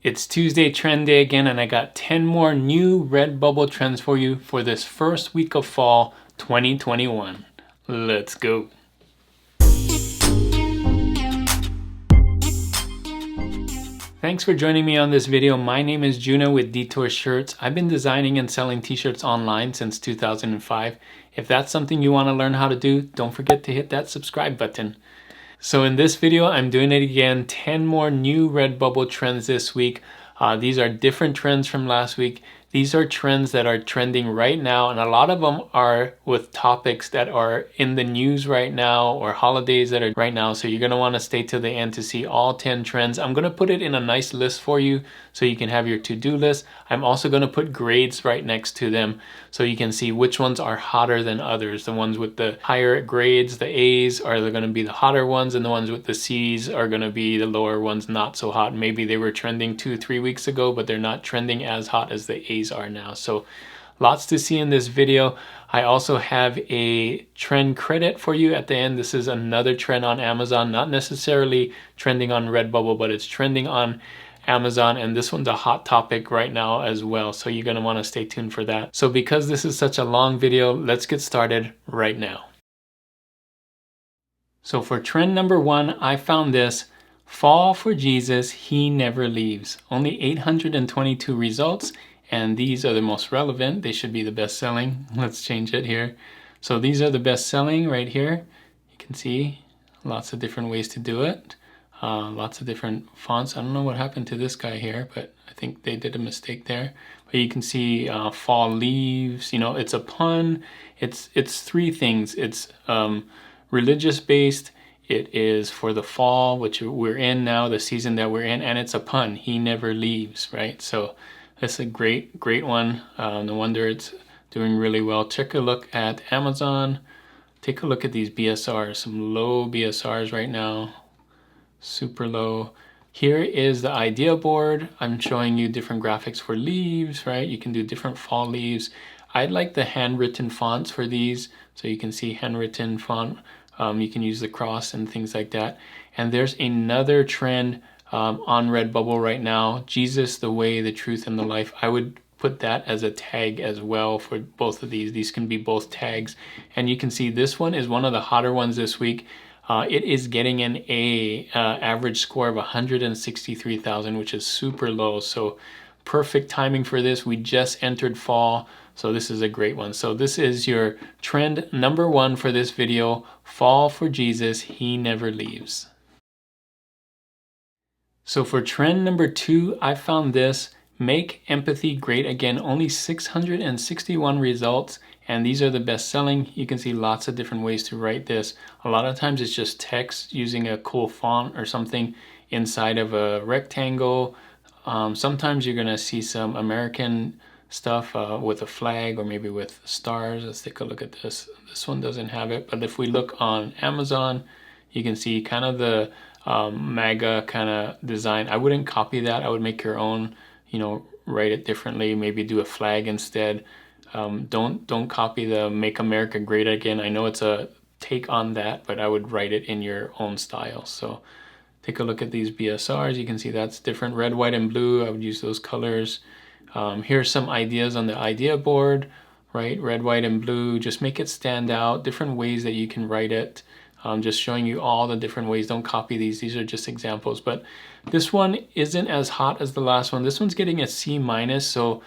It's Tuesday trend day again, and I got 10 more new RedBubble trends for you for this first week of fall 2021. Let's go. Thanks for joining me on this video. My name is Juno with Detour Shirts. I've been designing and selling t-shirts online since 2005. If that's something you want to learn how to do, don't forget to hit that subscribe button. So in this video, I'm doing it again, 10 more new RedBubble trends this week. These are different trends from last week. These are trends that are trending right now, and a lot of them are with topics that are in the news right now or holidays that are right now. So you're going to want to stay to the end to see all 10 trends. I'm going to put it in a nice list for you so you can have your to-do list. I'm also going to put grades right next to them so you can see which ones are hotter than others. The ones with the higher grades, the A's, are going to be the hotter ones, and the ones with the C's are going to be the lower ones, not so hot. Maybe they were trending 2-3 weeks ago, but they're not trending as hot as the A's are now. So lots to see in this video. I also have a trend credit for you at the end. This is another trend on Amazon, not necessarily trending on RedBubble, but it's trending on Amazon, and this one's a hot topic right now as well, so you're going to want to stay tuned for that. So because this is such a long video, let's get started right now. So for trend number 1, I found this: Fall for Jesus, He Never Leaves. Only 822 results, and these are the most relevant. They should be the best selling. Let's change it here. So these are the best selling right here. You can see lots of different ways to do it. Lots of different fonts. I don't know what happened to this guy here, but I think they did a mistake there. But you can see fall leaves. You know, it's a pun. It's three things. It's religious based. It is for the fall, which we're in now, the season that we're in, and it's a pun. He never leaves, right? So that's a great one. No wonder it's doing really well. Take a look at Amazon. Take a look at these BSRs. Some low BSRs right now. Super low. Here is the idea board. I'm showing you different graphics for leaves, right? You can do different fall leaves. I like the handwritten fonts for these, so you can see handwritten font. You can use the cross and things like that. And there's another trend on RedBubble right now: Jesus, the way, the truth, and the life. I would put that as a tag as well for both of these. These can be both tags. And you can see this one is one of the hotter ones this week. It is getting an average score of 163,000, which is super low. So perfect timing for this. We just entered fall, so this is a great one. So this is your trend number 1 for this video: Fall for Jesus, He Never Leaves. So for trend number 2, I found this: Make Empathy Great Again. Only 661 results, and these are the best selling. You can see lots of different ways to write this. A lot of times it's just text using a cool font or something inside of a rectangle. Sometimes you're gonna see some American stuff with a flag or maybe with stars. Let's take a look at this. This one doesn't have it, but if we look on Amazon, you can see kind of the MAGA kind of design. I wouldn't copy that. I would make your own, you know, write it differently, maybe do a flag instead. Don't copy the Make America Great Again. I know it's a take on that, but I would write it in your own style. So take a look at these BSRs. You can see that's different: red, white, and blue. I would use those colors. Here's some ideas on the idea board, right? Red, white, and blue. Just make it stand out. Different ways that you can write it. Just showing you all the different ways. Don't copy these. These are just examples. But this one isn't as hot as the last one. This one's getting a C-, so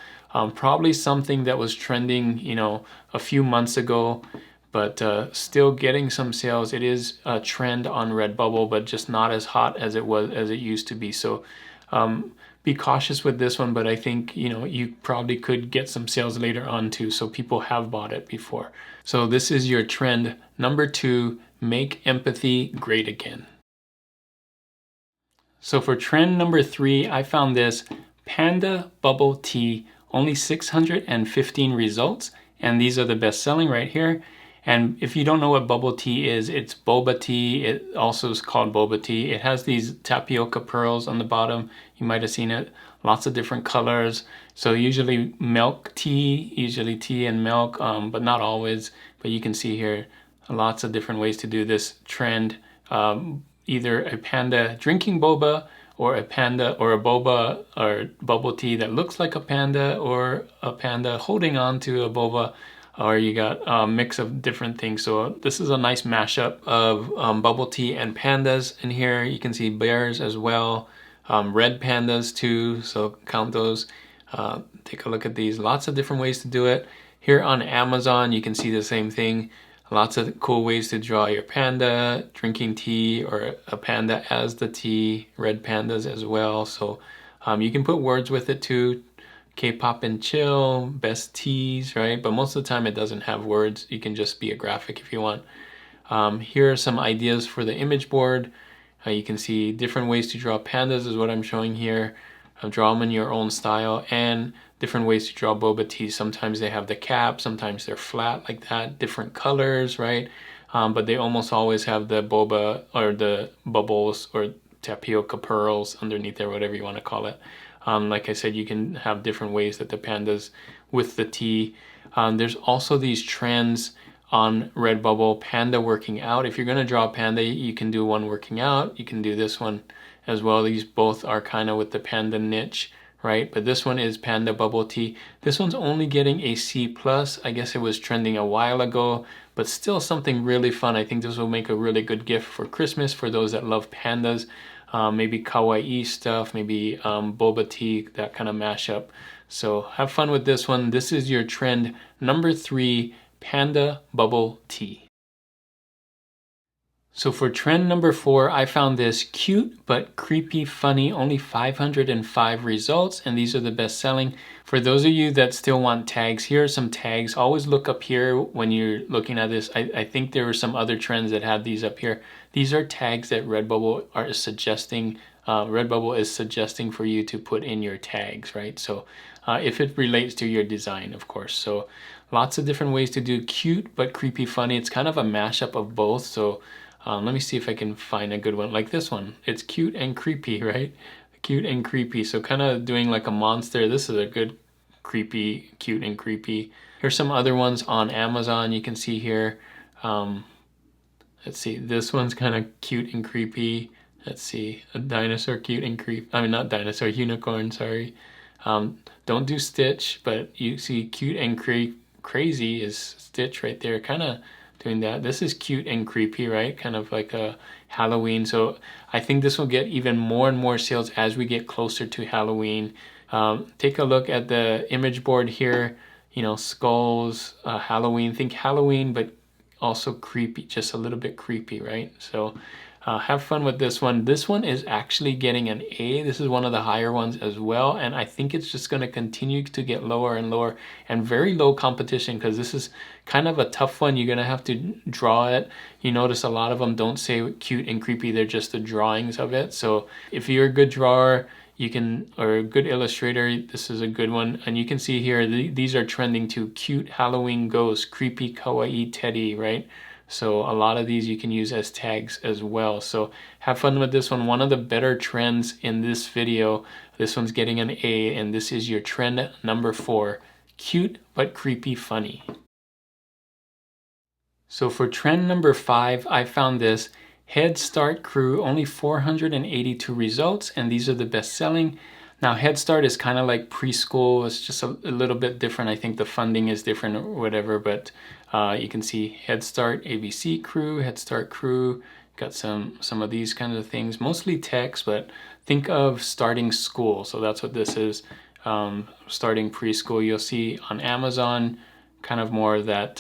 probably something that was trending, you know, a few months ago, but still getting some sales. It is a trend on RedBubble, but just not as hot as it used to be. So be cautious with this one, but I think, you know, you probably could get some sales later on too. So people have bought it before. So this is your trend number 2: Make Empathy Great Again. So for trend number 3, I found this: Panda Bubble Tea. Only 615 results, and these are the best selling right here. And if you don't know what bubble tea is, it's boba tea. It also is called boba tea. It has these tapioca pearls on the bottom. You might have seen it. Lots of different colors. So usually milk tea, usually tea and milk, but not always. But you can see here lots of different ways to do this trend. Either a panda drinking boba or a panda or a boba or bubble tea that looks like a panda, or a panda holding on to a boba, or you got a mix of different things. So this is a nice mashup of bubble tea and pandas in here. You can see bears as well, red pandas too, so count those. Take a look at these. Lots of different ways to do it. Here on Amazon, you can see the same thing. Lots of cool ways to draw your panda, drinking tea, or a panda as the tea, red pandas as well. So you can put words with it too. K-pop and chill, best teas, right? But most of the time it doesn't have words. You can just be a graphic if you want. Here are some ideas for the image board. You can see different ways to draw pandas is what I'm showing here. Draw them in your own style, and different ways to draw boba teas. Sometimes they have the cap, sometimes they're flat like that, different colors, right? But they almost always have the boba or the bubbles or tapioca pearls underneath there, whatever you want to call it. Like I said, you can have different ways that the pandas with the tea. There's also these trends on RedBubble, panda working out. If you're going to draw a panda, you can do one working out. You can do this one as well. These both are kind of with the panda niche, right? But this one is panda bubble tea. This one's only getting a C+. I guess it was trending a while ago, but still something really fun. I think this will make a really good gift for Christmas for those that love pandas. Maybe kawaii stuff, maybe boba tea, that kind of mashup. So have fun with this one. This is your trend number 3, panda bubble tea. So for trend number 4, I found this cute but creepy funny, only 505 results, and these are the best selling. For those of you that still want tags, here are some tags. Always look up here when you're looking at this. I think there were some other trends that had these up here. These are tags that RedBubble are suggesting. RedBubble is suggesting for you to put in your tags, right? So if it relates to your design, of course. So lots of different ways to do cute but creepy funny. It's kind of a mashup of both. So let me see if I can find a good one like this one. It's cute and creepy, right? Cute and creepy. So kind of doing like a monster. This is a good creepy, cute and creepy. Here's some other ones on Amazon you can see here. Let's see, this one's kind of cute and creepy. Let's see, a dinosaur cute and creepy. I mean, not dinosaur, unicorn, sorry. Don't do Stitch, but you see cute and crazy is Stitch right there. Kind of doing that. This is cute and creepy, right? Kind of like a Halloween. So I think this will get even more and more sales as we get closer to Halloween. Take a look at the image board here. You know, skulls, Halloween. Think Halloween, but also creepy, just a little bit creepy, right? So have fun with this one. This one is actually getting an A. This is one of the higher ones as well, and I think it's just going to continue to get lower and lower, and very low competition, because this is kind of a tough one. You're going to have to draw it. You notice a lot of them don't say cute and creepy, they're just the drawings of it. So if you're a good drawer, you can, or a good illustrator, this is a good one. And you can see here, these are trending to cute Halloween ghost, creepy kawaii teddy, right? So a lot of these you can use as tags as well. So have fun with this one. One of the better trends in this video. This one's getting an A, and this is your trend number 4, cute but creepy funny. So for trend number 5, I found this Head Start Crew, only 482 results, and these are the best selling. Now Head Start is kind of like preschool. It's just a little bit different. I think the funding is different or whatever, but you can see Head Start ABC Crew, Head Start Crew, got some of these kinds of things, mostly text, but think of starting school. So that's what this is, starting preschool. You'll see on Amazon kind of more of that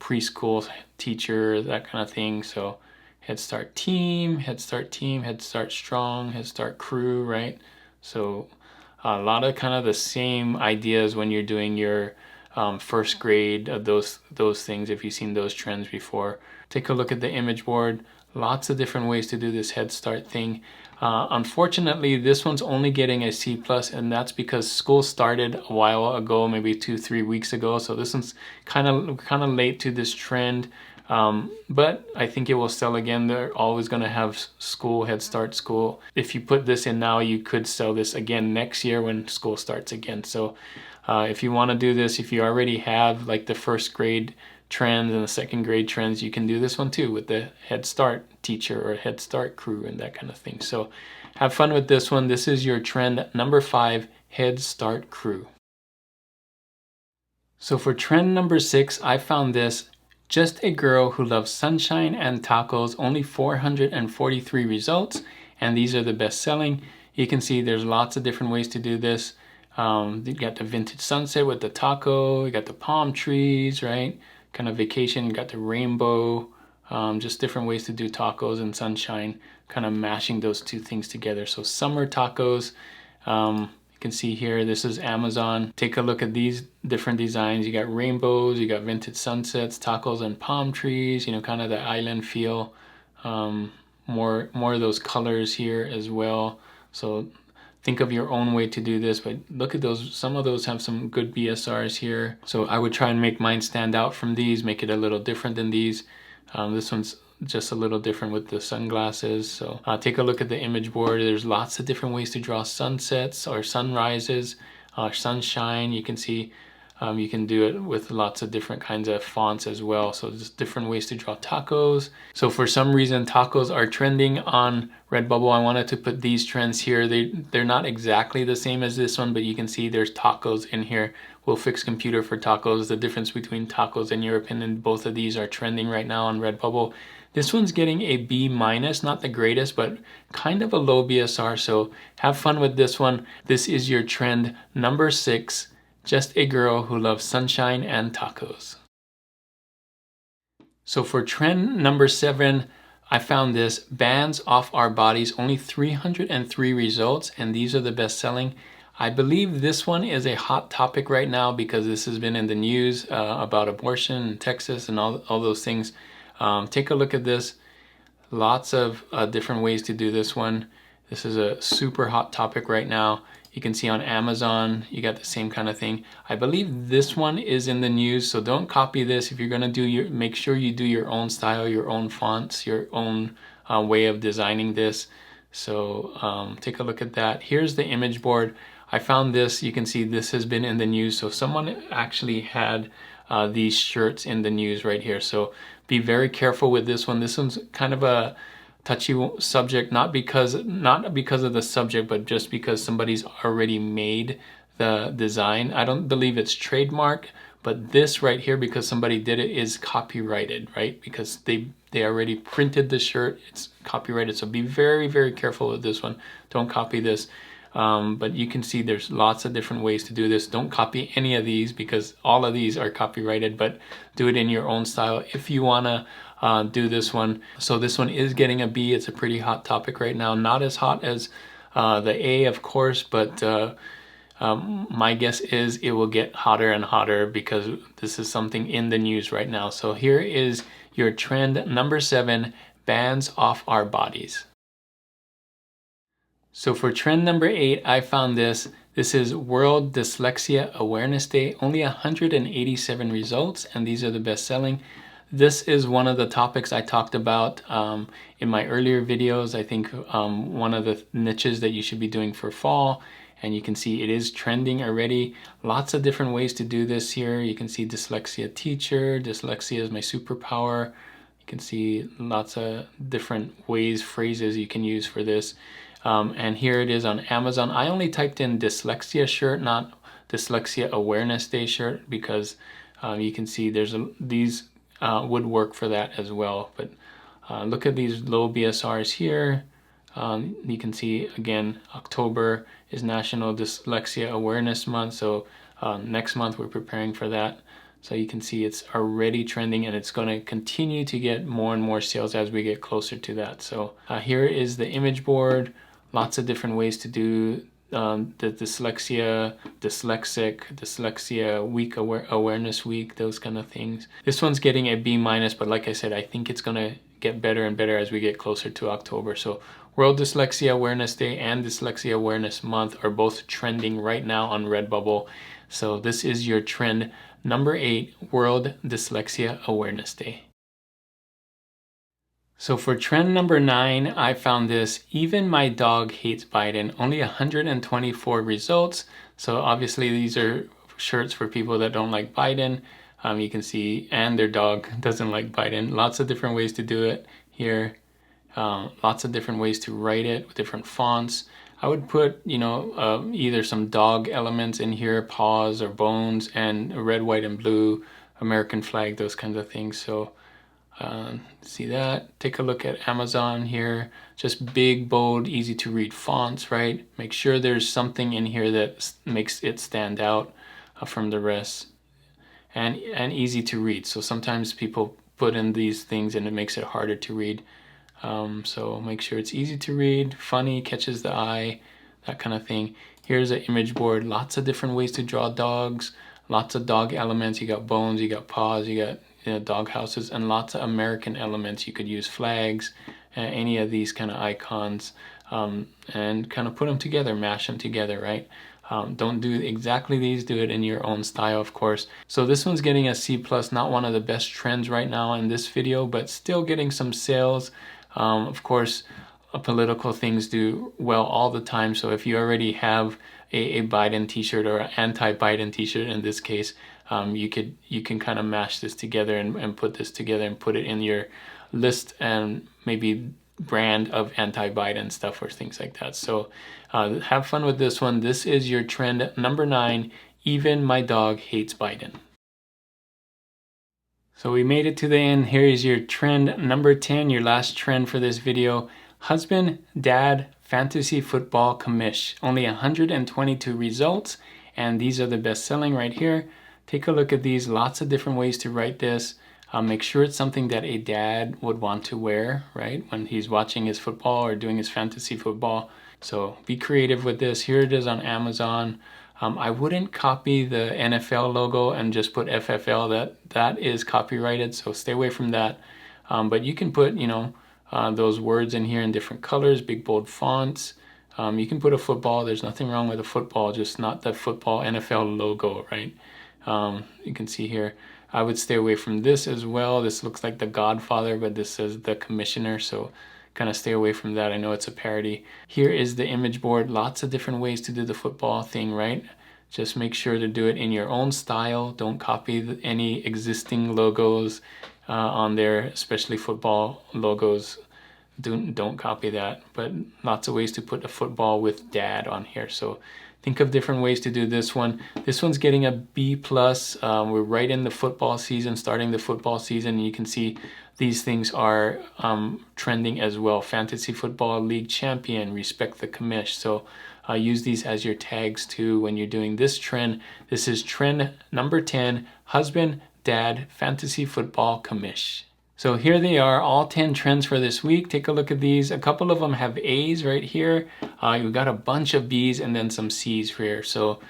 preschool teacher, that kind of thing. So Head Start Team, Head Start Team, Head Start Strong, Head Start Crew, right? So a lot of kind of the same ideas when you're doing your first grade of those things, if you've seen those trends before. Take a look at the image board. Lots of different ways to do this Head Start thing. Unfortunately, this one's only getting a C+, and that's because school started a while ago, maybe 2-3 weeks ago. So this one's kind of late to this trend. But I think it will sell again. They're always going to have school, Head Start school. If you put this in now, you could sell this again next year when school starts again. So if you want to do this, if you already have like the first grade trends and the second grade trends, you can do this one too with the Head Start teacher or Head Start crew and that kind of thing. So have fun with this one. This is your trend number 5, Head Start crew. So for trend number 6, I found this, just a girl who loves sunshine and tacos, only 443 results, and these are the best selling. You can see there's lots of different ways to do this. You got the vintage sunset with the taco, you got the palm trees, right? Kind of vacation, you got the rainbow, just different ways to do tacos and sunshine, kind of mashing those two things together. So summer tacos, you can see here, this is Amazon. Take a look at these different designs. You got rainbows, you got vintage sunsets, tacos and palm trees, you know, kind of the island feel. More of those colors here as well. So think of your own way to do this, but look at those. Some of those have some good BSRs here. So I would try and make mine stand out from these, make it a little different than these. This one's just a little different with the sunglasses. So take a look at the image board. There's lots of different ways to draw sunsets or sunrises, sunshine. You can see you can do it with lots of different kinds of fonts as well. So there's different ways to draw tacos. So for some reason, tacos are trending on RedBubble. I wanted to put these trends here. They're not exactly the same as this one, but you can see there's tacos in here. We'll fix computer for tacos. The difference between tacos and European, and both of these are trending right now on RedBubble. This one's getting a B-, not the greatest, but kind of a low BSR. So have fun with this one. This is your trend number 6. Just a girl who loves sunshine and tacos. So for trend number 7, I found this, bands off our bodies, only 303 results, and these are the best selling. I believe this one is a hot topic right now because this has been in the news about abortion in Texas and all those things. Take a look at this. Lots of different ways to do this one. This is a super hot topic right now. You can see on Amazon, you got the same kind of thing. I believe this one is in the news, so don't copy this. If you're gonna do make sure you do your own style, your own fonts, your own way of designing this. So take a look at that. Here's the image board. I found this, you can see this has been in the news. So someone actually had these shirts in the news right here. So be very careful with this one. This one's kind of a touchy subject, not because of the subject, but just because somebody's already made the design. I don't believe it's trademark, but this right here, because somebody did it, is copyrighted, right? Because they already printed the shirt, it's copyrighted. So be very, very careful with this one. Don't copy this. But you can see there's lots of different ways to do this. Don't copy any of these because all of these are copyrighted, but do it in your own style if you wanna do this one. So this one is getting a B. It's a pretty hot topic right now. Not as hot as the A, of course, but my guess is it will get hotter and hotter because this is something in the news right now. So here is your trend number 7, bands off our bodies. So for trend number 8, I found this. This is World Dyslexia Awareness Day. Only 187 results, and these are the best selling. This is one of the topics I talked about in my earlier videos. I think one of the niches that you should be doing for fall, and you can see it is trending already. Lots of different ways to do this here. You can see dyslexia teacher, dyslexia is my superpower. You can see lots of different ways, phrases you can use for this. And here it is on Amazon. I only typed in dyslexia shirt, not dyslexia awareness day shirt, because you can see these would work for that as well. But look at these low BSRs here. You can see again, October is National Dyslexia Awareness Month. So next month we're preparing for that. So you can see it's already trending, and it's going to continue to get more and more sales as we get closer to that. So here is the image board. Lots of different ways to do the dyslexia, dyslexia week, awareness week, those kind of things. This one's getting a B-, but like I said, I think it's going to get better and better as we get closer to October. So World Dyslexia Awareness Day and Dyslexia Awareness Month are both trending right now on RedBubble. So this is your trend number 8, World Dyslexia Awareness Day. So for trend number 9, I found this, even my dog hates Biden, only 124 results. So obviously these are shirts for people that don't like Biden. You can see, and their dog doesn't like Biden. Lots of different ways to do it here. Lots of different ways to write it with different fonts. I would put, either some dog elements in here, paws or bones, and red, white, and blue, American flag, those kinds of things. So see that? Take a look at Amazon here. Just big, bold, easy to read fonts, right? Make sure there's something in here that makes it stand out from the rest, and easy to read. So sometimes people put in these things and it makes it harder to read. So make sure it's easy to read, funny, catches the eye, that kind of thing. Here's an image board. Lots of different ways to draw dogs. Lots of dog elements. You got bones, you got paws, you got dog houses, and lots of American elements. You could use flags, any of these kind of icons, and kind of put them together, mash them together, right? Don't do exactly these, do it in your own style, of course. So this one's getting a C+, not one of the best trends right now in this video, but still getting some sales. Of course, political things do well all the time. So if you already have a Biden t-shirt or an anti-Biden t-shirt in this case, you can kind of mash this together and put this together and put it in your list and maybe brand of anti-Biden stuff or things like that. So have fun with this one. This is your trend number 9, even my dog hates Biden. So we made it to the end. Here is your trend number 10, your last trend for this video. Husband, dad, fantasy football commish. Only 122 results, and these are the best selling right here. Take a look at these. Lots of different ways to write this. Make sure it's something that a dad would want to wear, right, when he's watching his football or doing his fantasy football. So be creative with this. Here it is on Amazon. I wouldn't copy the NFL logo and just put FFL. That is copyrighted, so stay away from that. But you can put, those words in here in different colors, big bold fonts. You can put a football. There's nothing wrong with a football, just not the football NFL logo, right? You can see here. I would stay away from this as well. This looks like The Godfather, but this says The Commissioner, so kind of stay away from that. I know it's a parody. Here is the image board. Lots of different ways to do the football thing, right? Just make sure to do it in your own style. Don't copy any existing logos on there, especially football logos. Don't copy that. But lots of ways to put a football with dad on here. So think of different ways to do this one. This one's getting a B+. We're right in the football season, starting the football season, and you can see these things are trending as well. Fantasy Football League Champion, Respect the Commish. So use these as your tags too when you're doing this trend. This is trend number 10, husband, dad, fantasy football commish. So here they are, all 10 trends for this week. Take a look at these. A couple of them have A's right here. You've got a bunch of B's and then some C's here. So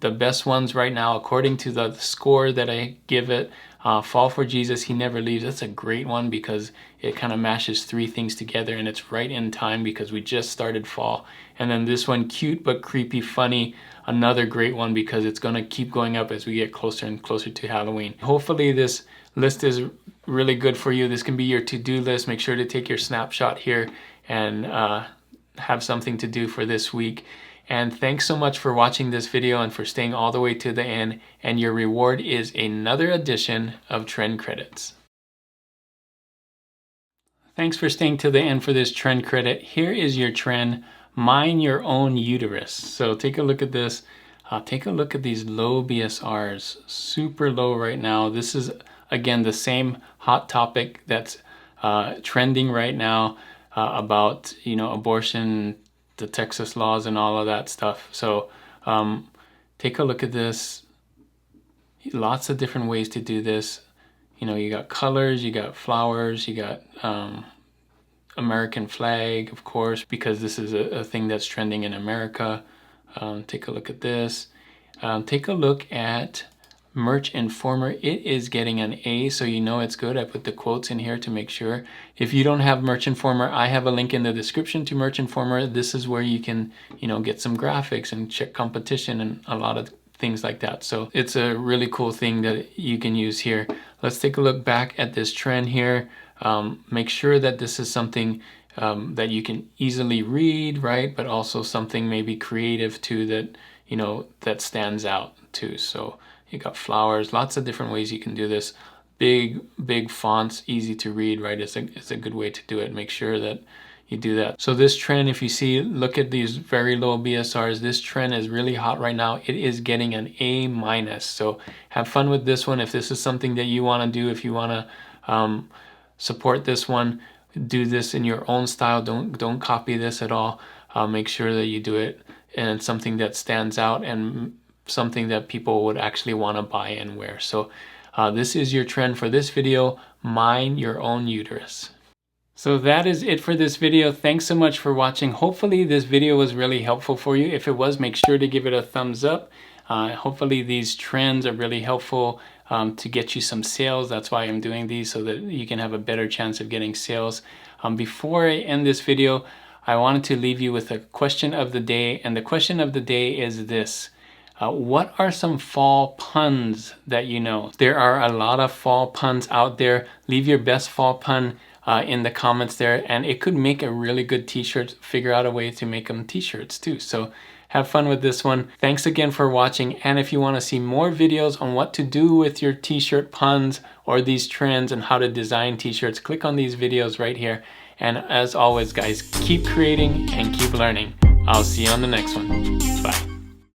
the best ones right now, according to the score that I give it, Fall for Jesus, He Never Leaves. That's a great one because it kind of mashes 3 things together and it's right in time because we just started fall. And then this one, Cute but Creepy Funny, another great one because it's going to keep going up as we get closer and closer to Halloween. Hopefully this list is really good for you. This can be your to-do list. Make sure to take your snapshot here and have something to do for this week. And thanks so much for watching this video and for staying all the way to the end. And your reward is another edition of Trend Credits. Thanks for staying to the end for this trend credit. Here is your trend, Mine Your Own Uterus. So take a look at this. Take a look at these low BSRs, super low right now. This is, again, the same hot topic that's trending right now about, abortion, the Texas laws and all of that stuff. So take a look at this. Lots of different ways to do this. You got colors, you got flowers, you got American flag, of course, because this is a thing that's trending in America. Take a look at this. Take a look at Merch Informer. It is getting an A, so you know it's good. I put the quotes in here to make sure. If you don't have Merch Informer, I have a link in the description to Merch Informer. This is where you can, get some graphics and check competition and a lot of things like that. So it's a really cool thing that you can use here. Let's take a look back at this trend here. Make sure that this is something that you can easily read, right? But also something maybe creative too that, that stands out too. So You got flowers, lots of different ways you can do this. Big fonts, easy to read, right? It's a good way to do it. Make sure that you do that. So this trend, if you see, look at these very low BSRs. This trend is really hot right now. It is getting an A-. So have fun with this one. If this is something that you want to do, if you want to support this one, do this in your own style. Don't copy this at all. Make sure that you do it in something that stands out and something that people would actually want to buy and wear. So this is your trend for this video. Mind your own uterus. So that is it for this video. Thanks so much for watching. Hopefully this video was really helpful for you. If it was, make sure to give it a thumbs up. Hopefully these trends are really helpful to get you some sales. That's why I'm doing these, so that you can have a better chance of getting sales. Before I end this video, I wanted to leave you with a question of the day. And the question of the day is this. What are some fall puns that you know? There are a lot of fall puns out there. Leave your best fall pun in the comments there, and it could make a really good t-shirt. Figure out a way to make them t-shirts too. So have fun with this one. Thanks again for watching, and if you want to see more videos on what to do with your t-shirt puns or these trends and how to design t-shirts, click on these videos right here. And as always guys, keep creating and keep learning. I'll see you on the next one. Bye.